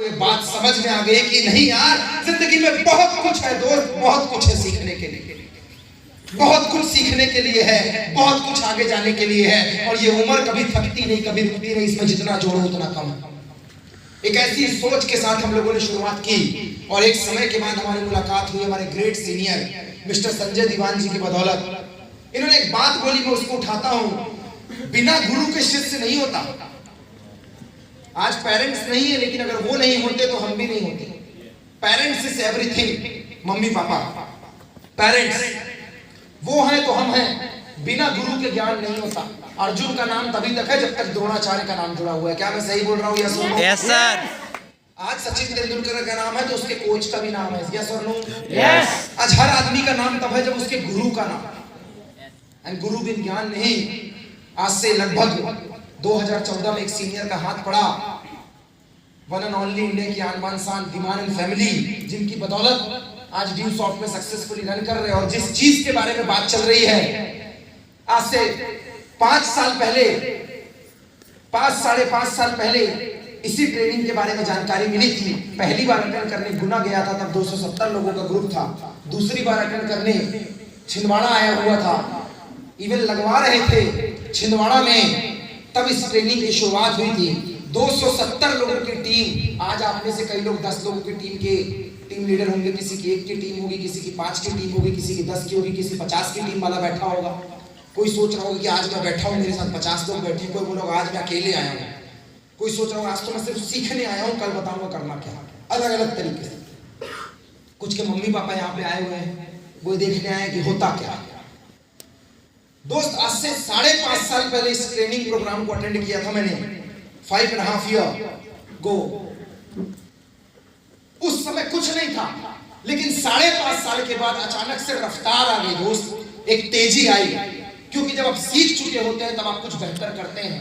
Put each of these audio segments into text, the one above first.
बात समझ में आ गई कि नहीं यार, जिंदगी में बहुत कुछ है दोस्त, बहुत कुछ है सीखने के लिए, बहुत कुछ सीखने के लिए है, बहुत कुछ आगे जाने के लिए है। और ये उम्र कभी थकती नहीं, कभी रुकती नहीं, इसमें जितना जोड़ो उतना कम। एक ऐसी सोच के साथ हम लोगों ने शुरुआत की और एक समय के बाद हमारी मुलाकात हुई हमारे ग्रेट सीनियर मिस्टर संजय दीवान जी की बदौलत। इन्होंने एक बात बोली, मैं उसको उठाता हूं, बिना गुरु के शिष्य नहीं होता। आज पेरेंट्स नहीं है, लेकिन अगर वो नहीं होते तो हम भी नहीं होते। Parents is everything. Mummy papa parents वो हैं तो हम हैं। बिना गुरु के ज्ञान नहीं होता। अर्जुन का नाम तभी तक है जब तक द्रोणाचार्य का नाम जुड़ा हुआ है। क्या मैं सही बोल रहा हूँ? यस और नो? Yes sir. आज सचिन तेंदुलकर का नाम है तो उसके कोच का भी नाम है। यस और नो? यस। आज हर आदमी का नाम तब है जब उसके गुरु का नाम है। एंड गुरु बिन ज्ञान नहीं। आज से लगभग 2014 में एक सीनियर का हाथ पड़ा, वन एंड ओनली इंडिया की आन बान शान दीवान एंड फैमिली, जिनकी बदौलत आज ड्यू सॉफ्ट में सक्सेसफुली रन कर रहे हैं। और जिस चीज के बारे में बात चल रही है, आज से 5 साल पहले, 5-5.5 साल पहले इसी ट्रेनिंग के बारे में जानकारी मिली थी। पहली बार अटेंड करने गुना गया था, तब 270 लोगों का ग्रुप था। दूसरी बार अटेंड करने छिंदवाड़ा आया हुआ था, इवन लगवा रहे थे छिंदवाड़ा में, तब इस ट्रेनिंग की शुरुआत हुई थी। 270 लोगों की टीम। आज आप में से कई लोग 10 लोगों की टीम के टीम लीडर होंगे, किसी की 1 की टीम होगी, किसी की 5 की टीम होगी, किसी की 10 की होगी, किसी 50 की टीम वाला बैठा होगा। कोई सोच रहा होगा कि आज मैं बैठा हूँ, मेरे साथ 50 लोग बैठे, कोई बोलोगा आज मैं अकेले आया हूँ, कोई सोच रहा होगा आज तो मैं सिर्फ सीखने आया हूँ, कल बताऊंगा करना क्या। अलग अलग तरीके से। कुछ के मम्मी पापा यहाँ पे आए हुए हैं, वो देखने आए कि होता क्या। दोस्त, आज से 5.5 साल पहले इस ट्रेनिंग प्रोग्राम को अटेंड किया था मैंने, 5.5 ईयर गो। उस समय कुछ नहीं था, लेकिन 5.5 साल के बाद अचानक से रफ्तार आ गई दोस्त, एक तेजी आई। क्योंकि जब आप सीख चुके होते हैं तब आप कुछ बेहतर करते हैं।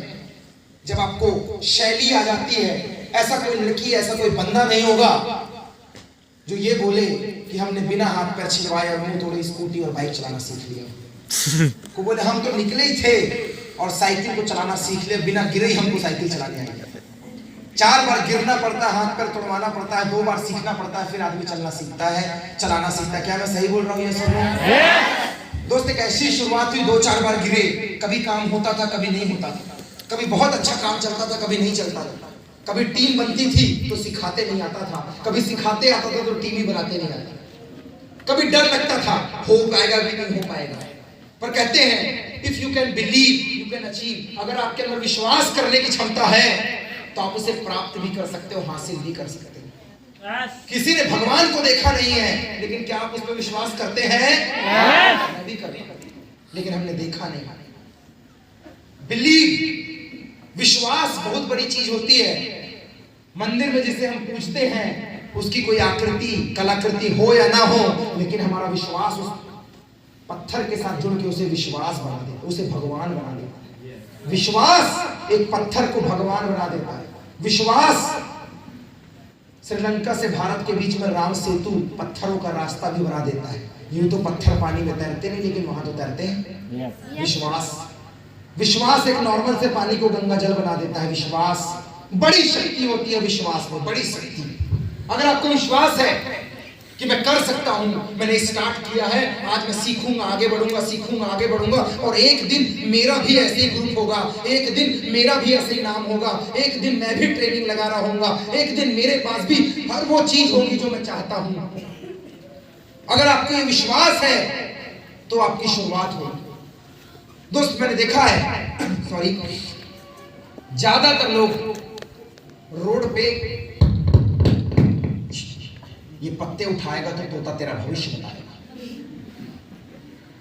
जब आपको शैली आ जाती है, ऐसा कोई लड़की, ऐसा कोई बंदा नहीं होगा जो ये बोले कि हमने बिना हाथ पैर छिलवाए और मुंह तोड़े स्कूटी और बाइक चलाना सीख लिया। को बोले हम तो निकले ही थे और साइकिल को चलाना सीख लिया, बिना गिरे ही हमको साइकिल चलाने आई। 4 बार गिरना पड़ता है, हाथ पैर तोड़वाना पड़ता है, 2 बार सीखना पड़ता है, फिर आदमी चलना सीखता है, चलाना सीखता है। क्या मैं सही बोल रहा हूँ? ये सुनो दोस्त, एक ऐसी शुरुआत हुई, 2-4 बार गिरे, कभी काम होता था, कभी नहीं होता था, कभी बहुत अच्छा काम चलता था, कभी नहीं चलता था, कभी टीम बनती थी तो सिखाते नहीं आता था, कभी सिखाते आता था तो टीम ही बनाते नहीं आता, कभी डर लगता था हो पाएगा कि नहीं हो पाएगा। पर कहते हैं if you can believe you can achieve. अगर आपके अंदर विश्वास करने की क्षमता है तो आप उसे प्राप्त भी कर सकते हो, हासिल भी कर सकते हो। किसी ने भगवान को देखा नहीं है, लेकिन क्या आप उस पर विश्वास करते हैं? मैं भी करता हूं, लेकिन हमने देखा नहीं। बिलीव, विश्वास बहुत बड़ी चीज होती है। मंदिर में जिसे हम पूजते हैं उसकी कोई आकृति कलाकृति हो या ना हो, लेकिन हमारा विश्वास उस पत्थर के साथ जुड़ के उसे विश्वास बना देता, उसे भगवान बना देता है। विश्वास एक पत्थर को भगवान बना देता है। विश्वास श्रीलंका से भारत के बीच में राम सेतु पत्थरों का रास्ता भी बना देता है। यूं तो पत्थर पानी में तैरते नहीं, लेकिन वहां तो तैरते हैं। विश्वास एक नॉर्मल से पानी को गंगा जल बना देता है। विश्वास बड़ी शक्ति होती है, विश्वास में बड़ी शक्ति। अगर आपको विश्वास है कि मैं कर सकता हूं, मैंने स्टार्ट किया है, आज मैं सीखूंगा, आगे बढ़ूंगा, सीखूंगा, आगे बढ़ूंगा, और एक दिन मेरा भी ऐसे ही ग्रुप होगा, एक दिन मेरा भी ऐसे ही नाम होगा, एक दिन मैं भी ट्रेनिंग लगा रहा हूंगा, एक दिन मेरे पास भी हर वो चीज होगी जो मैं चाहता हूं। अगर आपको ये विश्वास है तो आपकी शुरुआत होगी। दोस्त, मैंने देखा है, सॉरी, ज्यादातर लोग रोड पे ये पत्ते उठाएगा तो तोता तेरा भविष्य बताएगा,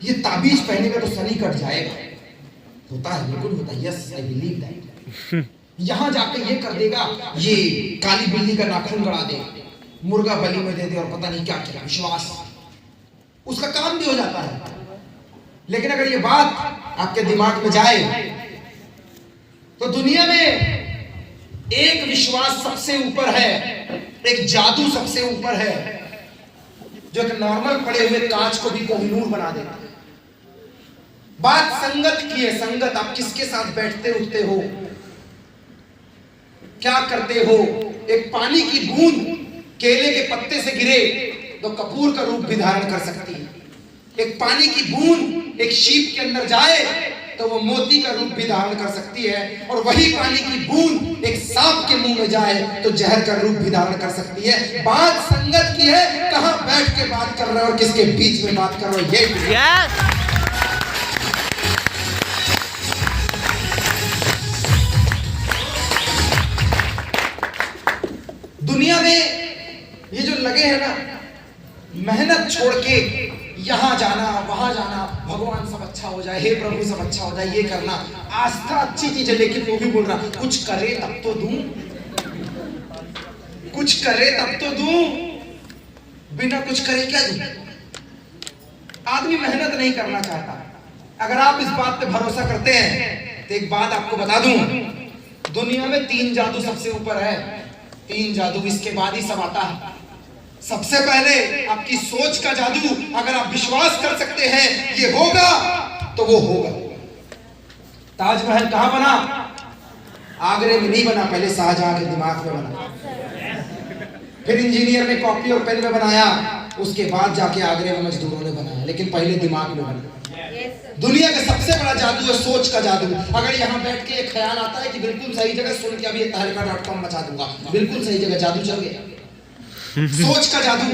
ये ताबीज पहनेगा तो शनि कट जाएगा। होता है, बिल्कुल होता है। Yes, I believe that. यहां जाके ये कर देगा, ये काली बिल्ली का नाखून गड़ा दे, मुर्गा बलि में दे दे, और पता नहीं क्या क्या। विश्वास, उसका काम भी हो जाता है। लेकिन अगर ये बात आपके दिमाग में जाए तो दुनिया में एक विश्वास सबसे ऊपर है, एक जादू सबसे ऊपर है, जो एक नॉर्मल पड़े हुए कांच को भी कोहिनूर बना देता है। बात संगत की है। संगत, आप किसके साथ बैठते उठते हो। क्या करते हो? एक पानी की बूंद केले के पत्ते से गिरे तो कपूर का रूप भी धारण कर सकती है। एक पानी की बूंद एक शीप के अंदर जाए तो वो मोती का रूप भी धारण कर सकती है, और वही पानी की बूंद एक सांप के मुंह में जाए तो जहर का रूप भी धारण कर सकती है। बात संगत की है, कहां बैठ के बात कर रहे हो और किसके बीच में बात कर रहे हो, ये दुनिया में ये जो लगे हैं ना, मेहनत छोड़ के यहाँ जाना वहां जाना, भगवान सब अच्छा हो जाए, हे प्रभु सब अच्छा हो जाए, ये करना, आस्था अच्छी चीज है, लेकिन वो भी बोल रहा कुछ करे तब तो दूं, कुछ करे तब तो दूं, बिना कुछ करे क्या दूं? आदमी मेहनत नहीं करना चाहता। अगर आप इस बात पे भरोसा करते हैं तो एक बात आपको बता दूं, दुनिया में 3 जादू सबसे ऊपर है, 3 जादू, इसके बाद ही सब आता है। सबसे पहले आपकी सोच का जादू, अगर आप विश्वास कर सकते हैं ये होगा तो वो होगा। ताजमहल कहां बना? आगरे में नहीं बना, पहले शाहजहां के दिमाग में बना, फिर इंजीनियर ने कॉपी और पेन में बनाया, उसके बाद जाके आगरे में मजदूरों ने बनाया, लेकिन पहले दिमाग में बना। दुनिया का सबसे बड़ा जादू है सोच का जादू। अगर यहाँ बैठ के एक ख्याल आता है कि बिल्कुल सही जगह सुन के अभी तहलका.com मचा दूंगा, बिल्कुल सही जगह, जादू चल गया। सोच का जादू।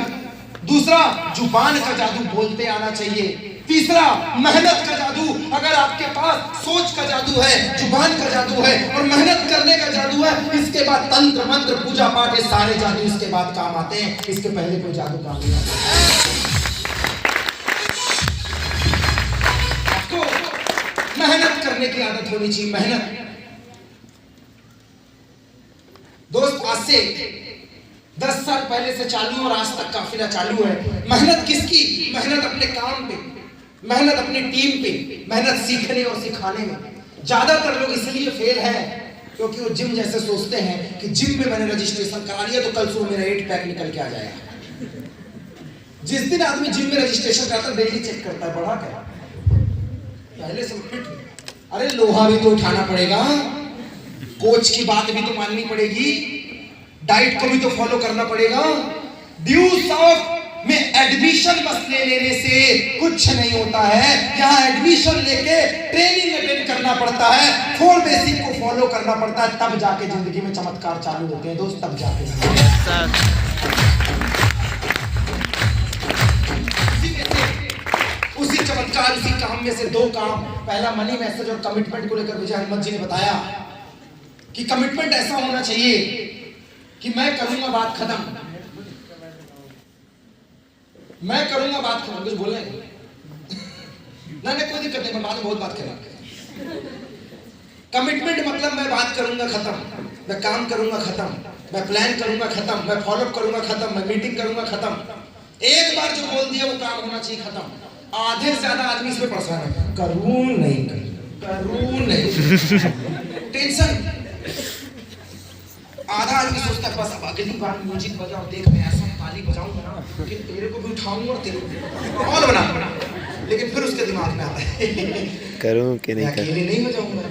दूसरा, जुबान का जादू, बोलते आना चाहिए। तीसरा, मेहनत का जादू। अगर आपके पास सोच का जादू है, जुबान का जादू है और मेहनत करने का जादू है, इसके बाद तंत्र मंत्र पूजा पाठ, ये सारे जादू इसके बाद काम आते हैं, इसके पहले कोई जादू काम नहीं आता। आपको मेहनत करने की आदत होनी चाहिए, मेहनत। दोस्त, आज से 10 साल पहले से चालू और आज तक काफिला चालू है। मेहनत किसकी? मेहनत अपने काम पे, मेहनत अपनी टीम पे, मेहनत सीखने और सिखाने में। ज्यादातर लोग इसलिए फेल हैं क्योंकि वो जिम जैसे सोचते हैं कि जिम में मैंने रजिस्ट्रेशन करा लिया तो कल सुबह मेरा 8 पैक निकल के आ जाएगा। जिस दिन आदमी जिम में रजिस्ट्रेशन करता है, डेली चेक करता है बढ़ा क्या, पहले से फिट। अरे लोहा भी तो उठाना पड़ेगा, कोच की बात भी तो माननी पड़ेगी, डाइट को भी तो फॉलो करना पड़ेगा। ड्यूज ऑफ में एडमिशन बस ले लेने से कुछ नहीं होता है, यहाँ एडमिशन लेके ट्रेनिंग अटेंड करना पड़ता है, 4 बेसिक को फॉलो करना पड़ता है, तब जाके जिंदगी में चमत्कार चालू होते हैं दोस्त, तब जाके। उसी चमत्कार, उसी काम में से 2 काम। पहला मनी मैसेज और कमिटमेंट को लेकर विजय अहमद जी ने बताया कि कमिटमेंट ऐसा होना चाहिए कि मैं करूंगा बात खत्म, मैं करूंगा बात खत्म। कुछ बोलने ना कोई दिक्कत नहीं, मैं बाद में बहुत बात करूंगा। कमिटमेंट मतलब मैं बात करूंगा खत्म, मैं काम करूंगा खत्म, मैं प्लान करूंगा खत्म, मैं फॉलोअप करूंगा खत्म, मैं मीटिंग करूंगा खत्म। एक बार जो बोल दिया वो काम होना चाहिए खत्म। आधे से ज्यादा आदमी इसमें परेशान है, करूं नहीं करूं नहीं, टेंशन। आधा आदमी सोचता है बस अब अगली बार म्यूजिक बजाओ, देख मैं ऐसा ताली बजाऊंगा ना कि तेरे को भी उठाऊंगा और तेरे को माहौल बना, लेकिन फिर उसके दिमाग में आता है करूं कि नहीं करूं, अकेले नहीं बजाऊंगा।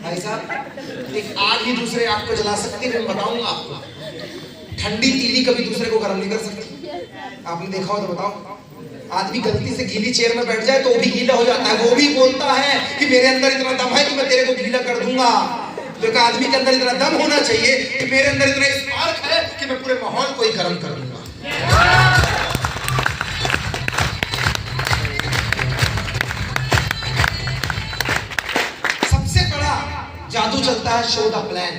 भाई साहब, एक आग ही दूसरे आग को जला सकती है, मैं बताऊंगा आपको। ठंडी तीली कभी दूसरे को गर्म नहीं कर सकती, आपने देखा हो तो बताओ। आदमी गलती से गीली चेयर में बैठ जाए तो वो भी गीला हो जाता है, वो भी बोलता है कि मेरे अंदर इतना दम है कि मैं तेरे को गीला कर दूंगा। तो एक आदमी के अंदर इतना दम होना चाहिए कि मेरे अंदर इतना स्पार्क है कि मैं पूरे माहौल को ही गर्म कर दूंगा। सबसे बड़ा जादू चलता है शो द प्लान।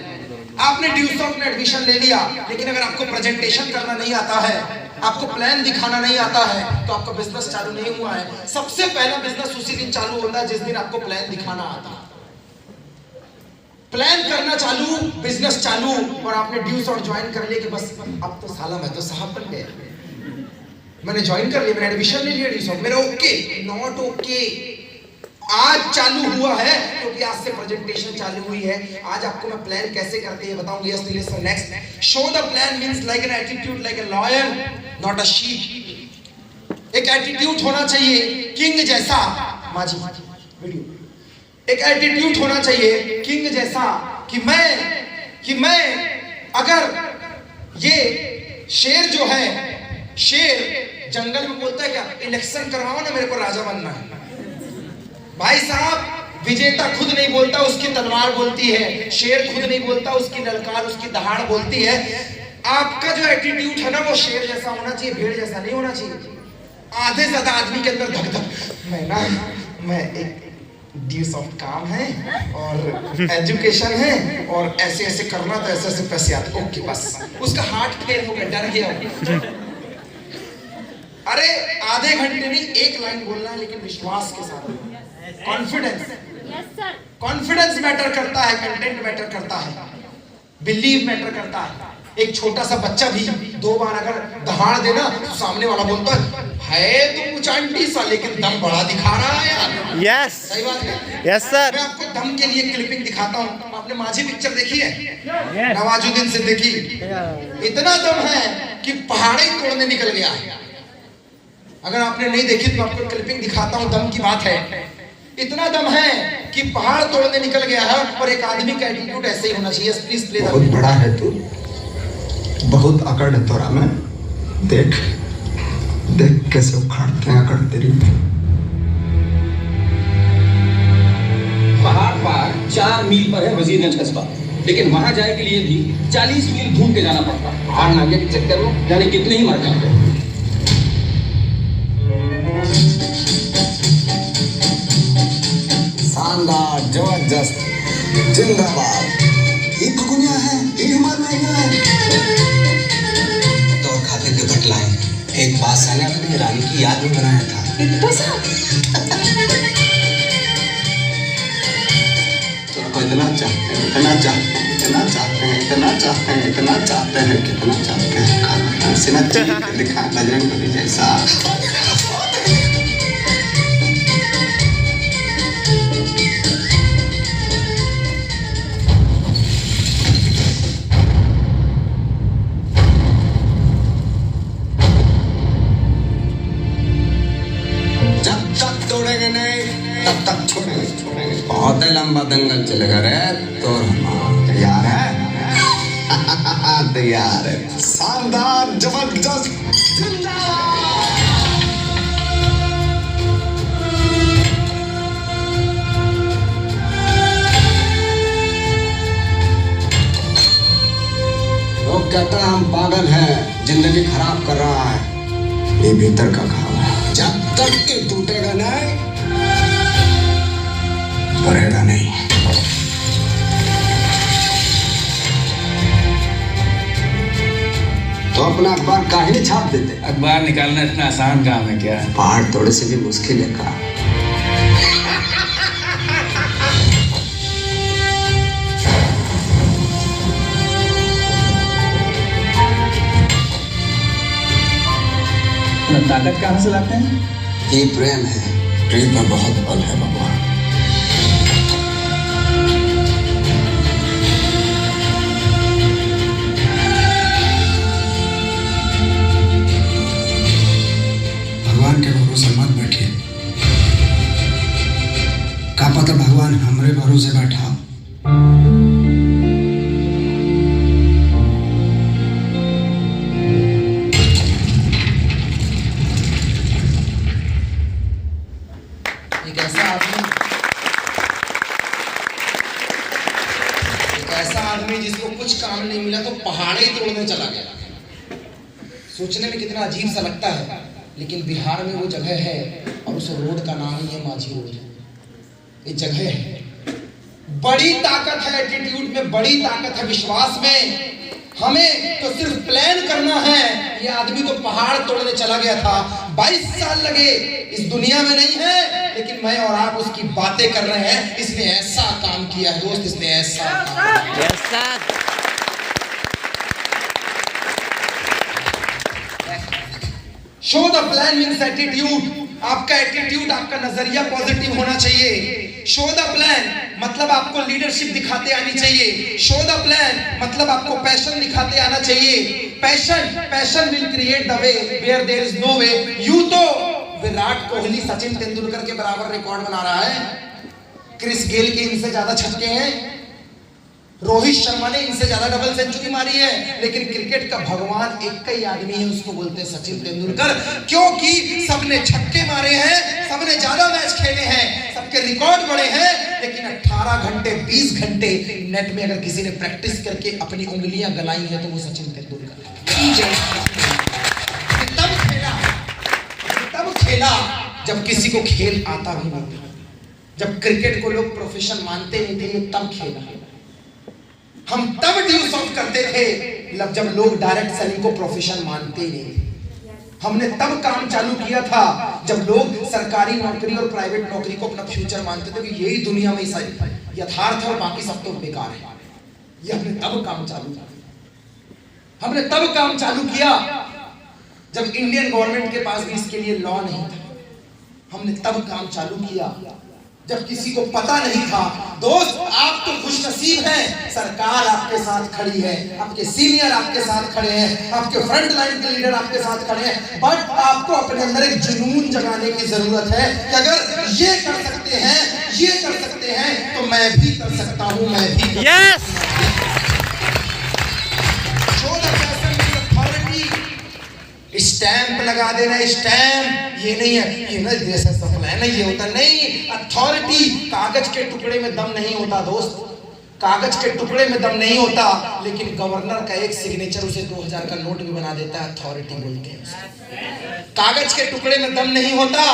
आपने ड्यूज ऑफ में एडमिशन ले लिया, लेकिन अगर आपको प्रेजेंटेशन करना नहीं आता है, आपको प्लान दिखाना नहीं आता है, तो आपका बिजनेस चालू नहीं हुआ है। सबसे पहला बिजनेस उसी दिन चालू होता है जिस दिन आपको प्लान दिखाना आता है। प्लान करना चालू, बिजनेस चालू, और आपने ड्यूज और ज्वाइन कर लिया कि बस अब तो साला मैं तो साहब बन गया, मैंने ज्वाइन कर लिया, मैंने एडमिशन ले लिया ड्यूज ऑफ, मेरा ओके नॉट ओके। आज चालू हुआ है क्योंकि आज से प्रेजेंटेशन चालू हुई है। आज आपको मैं प्लान कैसे करते हैं बताऊंगा। Yes listen next. Show the plan means like an attitude like a lion not a sheep. एक एटीट्यूड होना चाहिए किंग जैसा। माजी वीडियो एक एटीट्यूड होना चाहिए किंग जैसा कि मैं अगर ये शेर जो है, शेर जंगल में बोलता है क्या, इलेक्शन करवाओ ना, मेरे को राजा बनना है। भाई साहब, विजेता खुद नहीं बोलता, उसकी तलवार बोलती है। शेर खुद नहीं बोलता, उसकी ललकार, उसकी दहाड़ बोलती है। आपका जो एटीट्यूड है ना, वो शेर जैसा होना चाहिए, भेड़ जैसा नहीं होना चाहिए। आधे से ज्यादा आदमी के अंदर धक धक, मैं एक ड्यू सॉफ्ट काम है और एजुकेशन है और ऐसे ऐसे करना, तो ऐसे ऐसे पैसे आते, ओके बस। उसका हार्ट फेल हो गया, डर गया। अरे आधे घंटे नहीं, एक लाइन बोलना है, लेकिन विश्वास के साथ, कॉन्फिडेंस मैटर करता है, कंटेंट मैटर करता है, बिलीव मैटर करता है। एक छोटा सा बच्चा भी 2 बार अगर दहाड़ देना, तो सामने वाला बोलता है तो कुछ आंटी सा, लेकिन दम बड़ा दिखा रहा है यार। यस, सही बात है। Yes sir. मैं आपको दम के लिए क्लिपिंग दिखाता हूँ। आपने माझी पिक्चर देखी है? नवाजुद्दीन सिद्दीकी। इतना दम है कि पहाड़ी तोड़ने निकल गया। अगर आपने नहीं देखी तो आपको क्लिपिंग दिखाता हूँ, दम की बात है। इतना दम है कि पहाड़ तोड़ने निकल गया है। और एक आदमी का एटीट्यूड ऐसे ही होना चाहिए। Please play. बहुत बड़ा है तू, बहुत अकड़ है तोरा में। देख देख कैसे उखाड़ते हैं अकड़ तेरी। पहाड़ पार 4 मील पर है वजीरगंज कस्बा, लेकिन वहां जाने के लिए भी 40 मील घूम के जाना पड़ता। हार नागिया के चक्कर में जाने कितने ही मर जाते। शानदार, जबरदस्त, जिंदाबाद। ये खुगुनिया है, ये हमारा है। तो खाते के बतलाएं, एक बादशाह ने अपनी रानी की याद में बनाया था। तो इतना चाहते हैं, इतना चाहते हैं, इतना चाहते हैं, इतना चाहते हैं, इतना चाहते हैं, कितना चाहते हैं। खाना सिना दिखा बजरंग बली जैसा। तब तक छोड़ेंगे। बहुत ही लंबा दंगल चलेगा रे। तो तैयार है? तैयार है। शानदार, जबरदस्त, लोग कहते हैं हम पागल हैं, जिंदगी खराब कर रहा है। ये भीतर का घाव है। जब तक ये टूटेगा नहीं, बढ़ेगा नहीं। तो अपना अखबार काहे छाप देते? अखबार निकालना इतना आसान काम है क्या? पहाड़ तोड़े से भी मुश्किल है का। ताकत कहाँ से लाते हैं? ये प्रेम है, प्रेम में बहुत बल है भगवान। भगवान के भरोसे मत बैठिए, का पता भगवान हमरे भरोसे बैठा। एक ऐसा आदमी जिसको कुछ काम नहीं मिला तो पहाड़ी तोड़ने चला गया। सोचने में कितना अजीब सा लगता है, लेकिन बिहार में वो जगह है और उस रोड का नाम ही है माझी रोड। ये जगह है, बड़ी ताकत है एटीट्यूड में, बड़ी ताकत है विश्वास में। हमें तो सिर्फ प्लान करना है। ये आदमी तो पहाड़ तोड़ने चला गया था, 22 साल लगे, इस दुनिया में नहीं है, लेकिन मैं और आप उसकी बातें कर रहे हैं। इसने ऐसा काम किया है दोस्त, इसने ऐसा show the plan means attitude. आपका एटीट्यूड, आपका नजरिया पॉजिटिव होना चाहिए। शो द प्लान मतलब आपको लीडरशिप दिखाते आनी चाहिए। शो द प्लान मतलब आपको पैशन दिखाते आना चाहिए। Passion will create the way where there is no way. You तो विराट कोहली, सचिन तेंदुलकर के बराबर रिकॉर्ड बना रहा है। क्रिस गेल के इनसे ज्यादा छक्के हैं, रोहित शर्मा ने इनसे ज्यादा डबल सेंचुरी मारी है, लेकिन क्रिकेट का भगवान एक ही आदमी है, उसको बोलते हैं सचिन तेंदुलकर, क्योंकि सबने छक्के मारे हैं, सबने ज्यादा मैच खेले हैं, सबके रिकॉर्ड बड़े हैं, लेकिन 18 घंटे 20 घंटे नेट में अगर किसी ने प्रैक्टिस करके अपनी उंगलियां गलाई है तो वो सचिन तेंदुलकर। तब खेला जब किसी को खेल आता भी नहीं था, जब क्रिकेट को लोग प्रोफेशन मानते नहीं थे, तब खेला। हम तब ड्यूज ऑफ करते थे जब लोग डायरेक्ट सेलिंग को प्रोफेशन मानते ही नहीं थे। हमने तब काम चालू किया था जब लोग सरकारी नौकरी और प्राइवेट नौकरी को अपना फ्यूचर मानते थे कि यही दुनिया में यथार्थ है और बाकी सब तो बेकार है। ये हमने तब काम चालू किया। हमने तब काम चालू किया जब इंडियन गवर्नमेंट के पास भी इसके लिए लॉ नहीं था। हमने तब काम चालू किया जब किसी को पता नहीं था। दोस्त, आप तो खुशनसीब हैं, सरकार आपके साथ खड़ी है, आपके सीनियर आपके साथ खड़े हैं, आपके फ्रंट लाइन के लीडर आपके साथ खड़े हैं, बट आपको अपने अंदर एक जुनून जगाने की जरूरत है कि अगर ये कर सकते हैं, ये कर सकते हैं, तो मैं भी कर सकता हूं, मैं भी यस। स्टैंप लगा देना, स्टैंप ये नहीं है, ये ना जैसा सफल है ना, ये होता नहीं। अथॉरिटी कागज के टुकड़े में दम नहीं होता दोस्त, कागज के टुकड़े में दम नहीं होता, लेकिन गवर्नर का एक सिग्नेचर उसे 2000 का नोट भी बना देता है, अथॉरिटी बोलते हैं। कागज के टुकड़े में दम नहीं होता,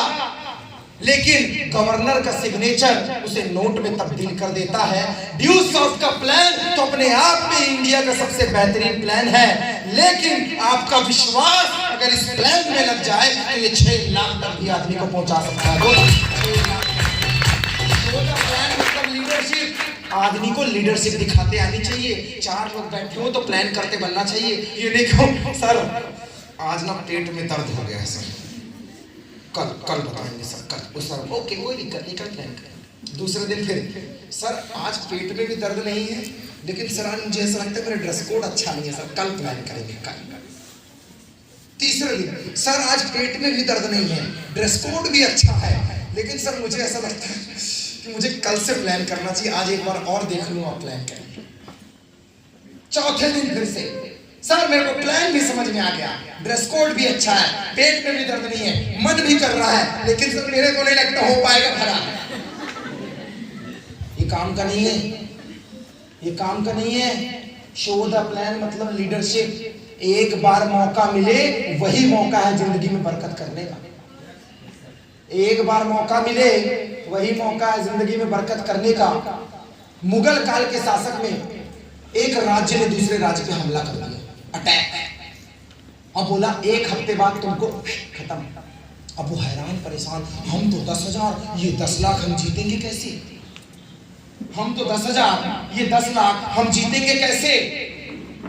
लेकिन गवर्नर का सिग्नेचर उसे नोट में तब्दील कर देता है। ड्यू सॉफ्ट का प्लान तो अपने आप में इंडिया का सबसे बेहतरीन प्लान है, लेकिन आपका विश्वास अगर इस प्लान में लग जाए तो ये 6 लाख तक भी आदमी को पहुंचा सकता है। प्लान मतलब लीडरशिप। आदमी को लीडरशिप दिखाते आनी चाहिए। 4 लोग बैठे हो तो प्लान करते बनना चाहिए। ये नहीं कहो सर आज ना पेट में दर्द हो गया है सर, कल बताएंगे सर, कल सर ओके कोई दिक्कत नहीं, कल प्लान करेंगे। दूसरे दिन फिर सर आज पेट में भी दर्द नहीं है, लेकिन सर आज मुझे ऐसा लगता है मेरा ड्रेस कोड अच्छा नहीं है सर, कल प्लान करेंगे, कल। तीसरे दिन सर आज पेट में भी दर्द नहीं है, ड्रेस कोड भी अच्छा है, लेकिन सर मुझे ऐसा लगता है कि मुझे कल से प्लान करना चाहिए, आज एक बार और देख लूँ आप प्लान करें। चौथे दिन फिर से सर मेरे को प्लान भी समझ में आ गया, ड्रेस कोड भी अच्छा है, पेट में भी दर्द नहीं है, मन भी कर रहा है, लेकिन सर मेरे को नहीं लगता हो पाएगा भरा। ये काम का नहीं है, ये काम का नहीं है। शो द प्लान मतलब लीडरशिप। एक बार मौका मिले वही मौका है जिंदगी में बरकत करने का। एक बार मौका मिले वही मौका है जिंदगी में बरकत करने का। मुगल काल के शासक में एक राज्य ने दूसरे राज्य पे हमला कर दिया, अटैक। अब बोला 1 हफ्ते बाद तुमको खत्म। अब वो हैरान परेशान, हम तो 10,000, ये 10 लाख हम जीतेंगे कैसे? हम तो 10,000, ये 10 लाख हम जीतेंगे कैसे?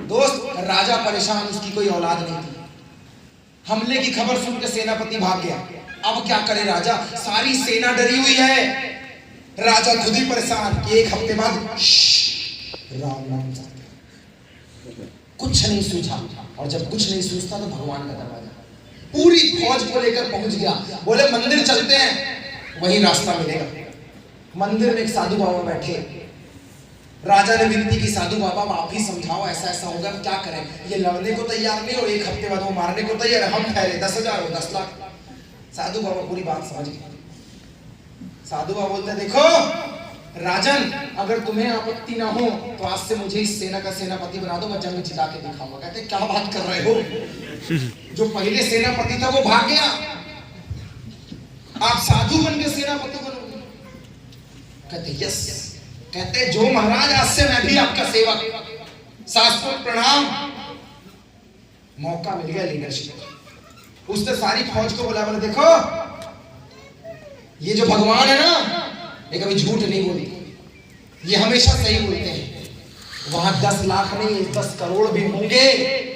दोस्त, राजा परेशान, उसकी कोई औलाद नहीं थी। हमले की खबर सुनकर सेनापति भाग गया। अब क्या करे राजा, सारी सेना डरी हुई है, राजा खुद ही परेशान कि 1 हफ्ते बाद राम नाम कुछ नहीं सूझा। और जब कुछ नहीं सूझता तो भगवान का दरवाजा, पूरी फौज को लेकर पहुंच गया। बोले मंदिर चलते हैं, वही रास्ता मिलेगा। मंदिर में एक साधु बाबा बैठे। राजा ने विनती की, साधु बाबा आप ही समझाओ, ऐसा ऐसा होगा, क्या करें? ये लड़ने को तैयार नहीं और 1 हफ्ते बाद वो मारने को तैयार, हम ठहरे 10,000 और 10 लाख। साधु बाबा पूरी बात समझ गए। साधु बाबा बोलते देखो राजन, अगर तुम्हें आपत्ति ना हो तो आज से मुझे इस सेना का सेनापति बना दो, मैं जंग जिता के दिखाऊंगा। कहते क्या बात कर रहे हो, जो पहले सेनापति था वो भाग गया, आप साधु बन के सेनापति बनोगे? कहते यस। कहते जो महाराज आज से मैं भी आपका सेवक, शास्त्रोक्त प्रणाम। मौका मिल गया लीडरशिप। उसने सारी फौज को बोला, बोले देखो ये जो भगवान है ना, ये कभी झूठ नहीं बोली, ये हमेशा सही बोलते हैं। वहां 10 लाख नहीं 10 करोड़ भी होंगे,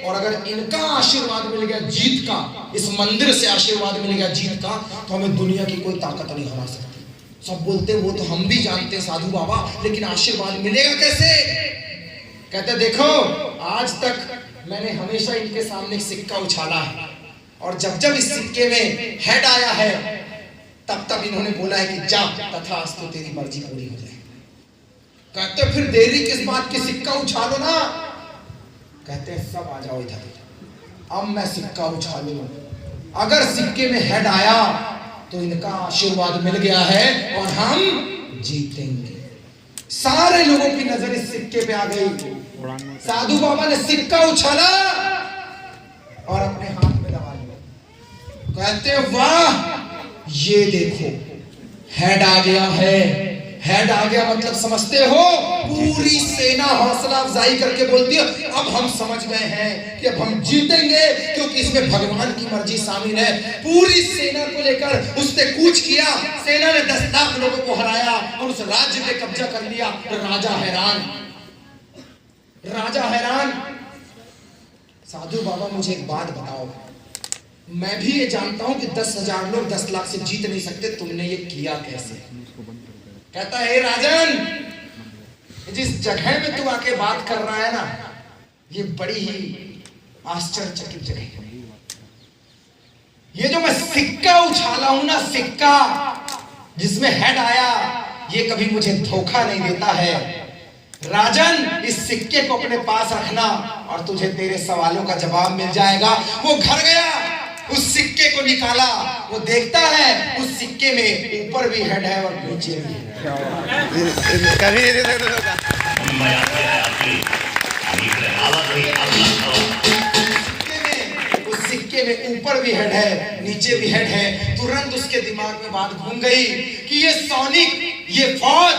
और अगर इनका आशीर्वाद मिल गया जीत का, इस मंदिर से आशीर्वाद मिल गया जीत का, तो हमें दुनिया की कोई ताकत नहीं हरा सकती। सब बोलते वो तो हम भी जानते हैं साधु बाबा, लेकिन आशीर्वाद मिलेगा कैसे? कहते देखो आज तक मैंने हमेशा इनके सामने एक सिक्का उछाला है, और जब जब इस सिक्के में हेड आया है तब इन्होंने बोला है कि जा तथास्तु, तेरी मर्जी पूरी हो जाए। कहते फिर देरी किस बात की, सिक्का उछालो ना। कहते हैं सब आ जाओ इधर, अब मैं सिक्का उछालूं, अगर सिक्के में हेड आया तो इनका आशीर्वाद मिल गया है और हम जीतेंगे। सारे लोगों की नजर इस सिक्के पे आ गई। साधु बाबा ने सिक्का उछाला और अपने हाथ में दबा लिया। कहते वाह, ये देखो हेड आ गया है। हेड आ गया मतलब समझते हो, पूरी सेना हौसला अफजाई करके बोलती है अब हम समझ गए हैं कि अब हम जीतेंगे, क्योंकि इसमें भगवान की मर्जी शामिल है। पूरी सेना को लेकर उसने कूच किया। सेना ने 10 लाख लोगों को हराया और उस राज्य पे कब्जा कर लिया। राजा हैरान, राजा हैरान। साधु बाबा मुझे एक बात बताओ, मैं भी ये जानता हूं कि 10,000 लोग 10 लाख से जीत नहीं सकते, तुमने ये किया कैसे? कहता है राजन, जिस जगह में तू आके बात कर रहा है ना, ये बड़ी ही आश्चर्यचकित जगह है। ये जो मैं सिक्का उछाला हूं ना, सिक्का जिसमें हेड आया, ये कभी मुझे धोखा नहीं देता है। राजन, इस सिक्के को अपने पास रखना और तुझे तेरे सवालों का जवाब मिल जाएगा। वो घर गया, उस सिक्के को निकाला, वो देखता है उस सिक्के में ऊपर भी हेड है और नीचे भी है। कभी नहीं देख रहा उस सिक्के में ऊपर भी हेड है, नीचे भी हेड है। तुरंत उसके दिमाग में बात घूम गई कि ये सैनिक, ये फौज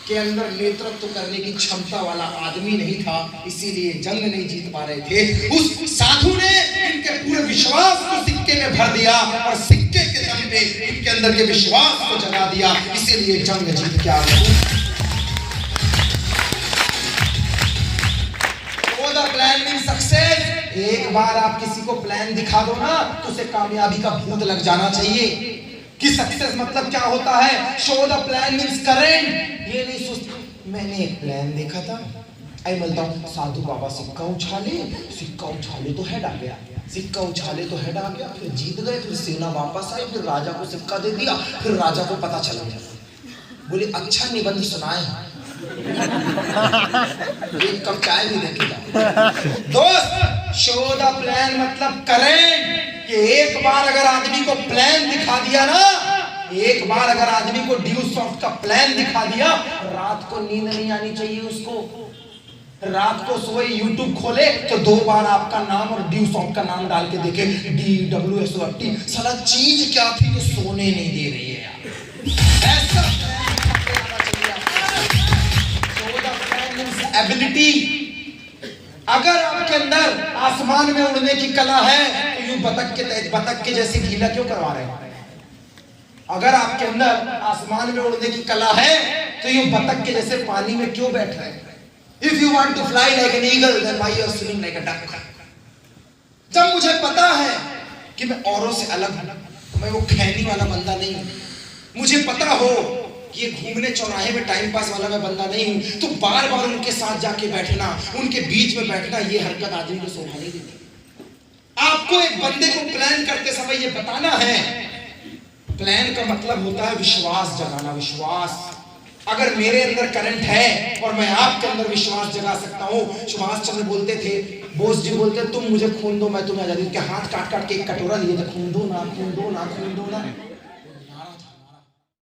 के अंदर नेतृत्व करने की क्षमता वाला आदमी नहीं था, इसीलिए जंग नहीं जीत पा रहे थे। उस साधु ने इनके पूरे विश्वास को सिक्के में भर दिया और सिक्के के दम पे इनके अंदर के विश्वास को जगा दिया, इसीलिए जंग जीत के आ गए। Plan mean success. एक बार आप किसी को प्लान दिखा दो ना, तो उसे कामयाबी का भूत लग जाना चाहिए कि सक्सेस मतलब क्या होता है। Show the plan means current. ये नहीं सोचते मैंने एक प्लान देखा था, आई बोलता हूँ साधु बाबा सिक्का उछाले तो हेड आ गया, सिक्का उछाले तो हेड आ गया, फिर जीत गए, फिर सेना वापस आई, फिर राजा को सिक्का दे दिया, फिर राजा को पता चला गया। बोले अच्छा निबंध सुनाए, एक कप चाय भी देखेगा। दोस्त, शो द प्लान मतलब करें कि एक बार अगर आदमी को प्लान दिखा दिया ना, एक बार अगर आदमी को ड्यू सॉफ्ट का प्लान दिखा दिया, रात को नींद नहीं आनी चाहिए उसको। रात को सोए यूट्यूब खोले तो 2 बार आपका नाम और ड्यू सॉफ्ट का नाम डाल के देखे, DWSOFT। साला चीज क्या थी जो सोने नहीं दे रही है यार। ऐसा एबिलिटी। अगर आपके अंदर आसमान में उड़ने की कला है तो यूं बतख के जैसे गीला क्यों करवा रहे हैं? अगर आपके अंदर आसमान में उड़ने की कला है तो यूं बतख के जैसे पानी में क्यों बैठ रहे हैं? If you want to fly like an eagle, then why you are swimming like a duck? जब मुझे पता है कि मैं औरों से अलग हूं, मैं वो खैनी वाला बंदा नहीं हूं, मुझे पता हो ये घूमने चौराहे में टाइम पास वाला मैं बंदा नहीं हूं, तो बार बार उनके साथ जाके बैठना, उनके बीच में बैठना, ये हरकत आदमी को शोभा नहीं देती। आपको एक बंदे को प्लान करते समय ये बताना है, प्लान का मतलब होता है विश्वास जगाना। विश्वास, अगर मेरे अंदर करंट है और मैं आपके अंदर विश्वास जगा सकता हूं। सुभाष चंद्र बोलते थे, बोस जी बोलते तुम मुझे खून दो मैं तुम्हें आजादी। के हाथ काट काट के एक कटोरा लिए थे, खून दो ना, खून दो ना, खून दो ना।